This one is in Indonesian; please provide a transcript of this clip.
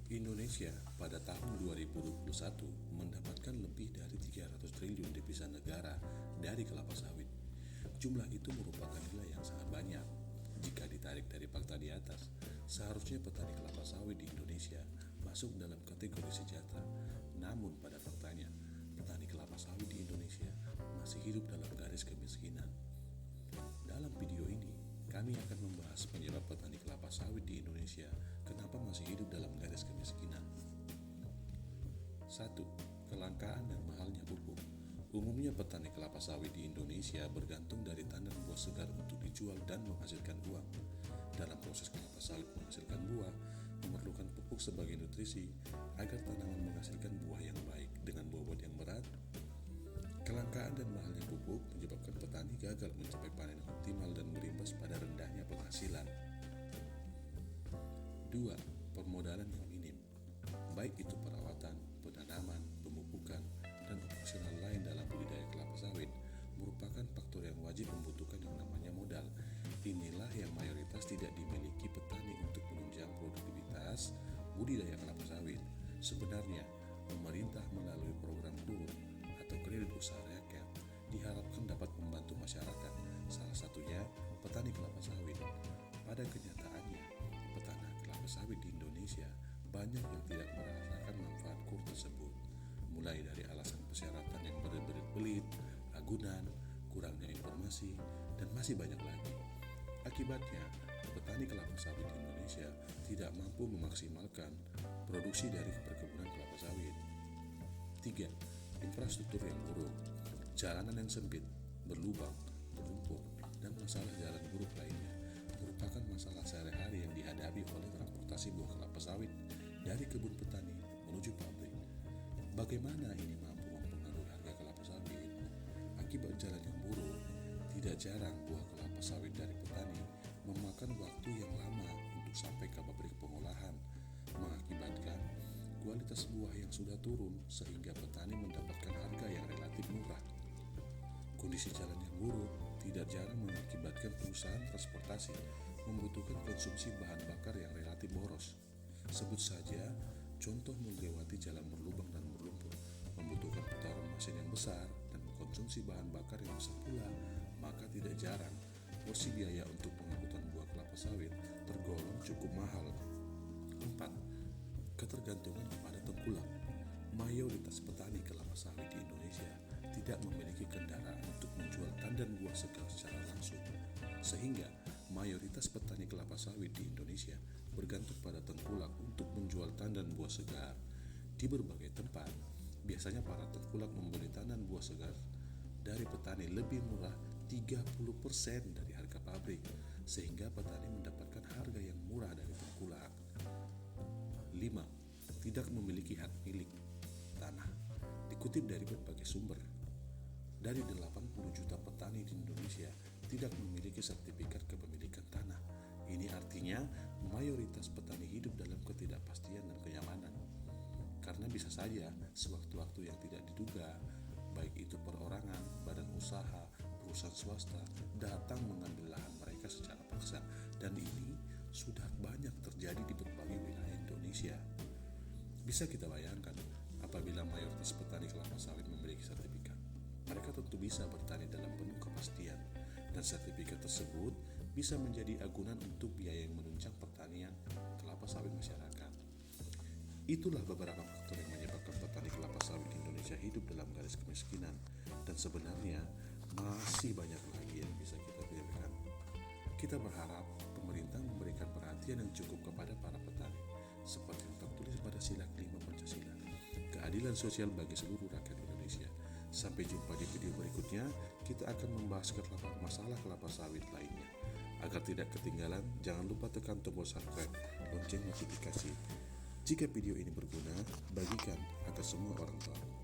Indonesia pada tahun 2021 mendapatkan lebih dari 300 triliun devisa negara dari kelapa sawit. Jumlah itu merupakan nilai yang sangat banyak. Jika ditarik dari fakta di atas, seharusnya petani kelapa sawit di Indonesia masuk dalam kategori sejahtera. Namun pada faktanya, petani kelapa sawit di Indonesia masih hidup dalam garis kemiskinan. Dalam video ini, kami akan membahas penyebab petani kelapa sawit di Indonesia kenapa masih hidup dalam garis kemiskinan. 1. Kelangkaan dan mahalnya pupuk. Umumnya petani kelapa sawit di Indonesia bergantung dari tandan buah segar untuk dijual dan menghasilkan uang. Dalam proses kelapa sawit menghasilkan buah, memerlukan pupuk sebagai nutrisi agar tanaman menghasilkan buah yang baik dengan bobot yang berat. Kelangkaan dan mahalnya pupuk menyebabkan petani gagal mencapai panen optimal dan berimbas pada rendahnya penghasilan. 2. Permodalan yang minim. Baik itu perawatan, penanaman, pemupukan, dan operasional lain dalam budidaya kelapa sawit merupakan faktor yang wajib membutuhkan yang namanya modal. Inilah yang mayoritas tidak dimiliki petani untuk menunjang produktivitas budidaya kelapa sawit. Sebenarnya, pemerintah melalui program KUR atau kredit usaha rakyat diharapkan dapat membantu masyarakat, salah satunya petani kelapa sawit. Pada kenyataannya, peternak kelapa sawit di Indonesia banyak yang tidak merasakan manfaat KUR tersebut, mulai dari alasan persyaratan yang berbelit-belit, ragunan, kurangnya informasi, dan masih banyak lagi. Akibatnya, petani kelapa sawit di Indonesia tidak mampu memaksimalkan produksi dari perkebunan kelapa sawit. 3. Infrastruktur yang buruk. Jalanan yang sempit, berlubang, berlumpur, dan masalah jalan buruk lainnya merupakan masalah sehari-hari yang dihadapi oleh transportasi buah kelapa sawit dari kebun petani menuju pabrik. Bagaimana ini mampu mempengaruhi harga kelapa sawit? Akibat jalan yang buruk, tidak jarang buah kelapa sawit dari petani memakan waktu yang lama untuk sampai ke pabrik pengolahan, mengakibatkan kualitas buah yang sudah turun sehingga petani mendapatkan harga yang relatif murah. Kondisi jalan yang buruk tidak jarang mengakibatkan perusahaan transportasi membutuhkan konsumsi bahan bakar yang relatif boros. Sebut saja contoh melewati jalan berlubang dan berlumpur, membutuhkan putaran mesin yang besar dan mengkonsumsi bahan bakar yang besar pula, maka tidak jarang porsi biaya untuk pengangkutan buah kelapa sawit tergolong cukup mahal. 4. Ketergantungan kepada tengkulak. Mayoritas petani kelapa sawit di Indonesia tidak memiliki kendaraan untuk menjual tandan buah segar secara langsung, sehingga mayoritas petani kelapa sawit di Indonesia bergantung pada tengkulak untuk menjual tandan buah segar. Di berbagai tempat, biasanya para tengkulak membeli tandan buah segar dari petani lebih murah 30% dari harga pabrik, sehingga petani mendapatkan harga yang murah dari tengkulak. 5. Tidak memiliki hak milik tanah. Dikutip dari berbagai sumber, dari 80 juta petani di Indonesia tidak memiliki sertifikat kepemilikan tanah. Ini artinya mayoritas petani hidup dalam ketidakpastian dan kenyamanan. Karena bisa saja sewaktu-waktu yang tidak diduga, baik itu perorangan, badan usaha, perusahaan swasta datang mengambil lahan mereka secara paksa, dan ini sudah banyak terjadi di berbagai wilayah Indonesia. Bisa kita bayangkan apabila mayoritas petani kelapa sawit memiliki sertifikat. Mereka tentu bisa bertani dalam penuh kepastian, dan sertifikat tersebut bisa menjadi agunan untuk biaya yang menunjang pertanian kelapa sawit masyarakat. Itulah beberapa faktor yang menyebabkan petani kelapa sawit di Indonesia hidup dalam garis kemiskinan, dan sebenarnya masih banyak lagi yang bisa kita pikirkan. Kita berharap pemerintah memberikan perhatian yang cukup kepada para petani, seperti yang tertulis pada sila kelima Pancasila, keadilan sosial bagi seluruh rakyat Indonesia. Sampai jumpa di video berikutnya, kita akan membahas masalah kelapa sawit lainnya. Agar tidak ketinggalan, jangan lupa tekan tombol subscribe, lonceng notifikasi. Jika video ini berguna, bagikan agar semua orang tahu.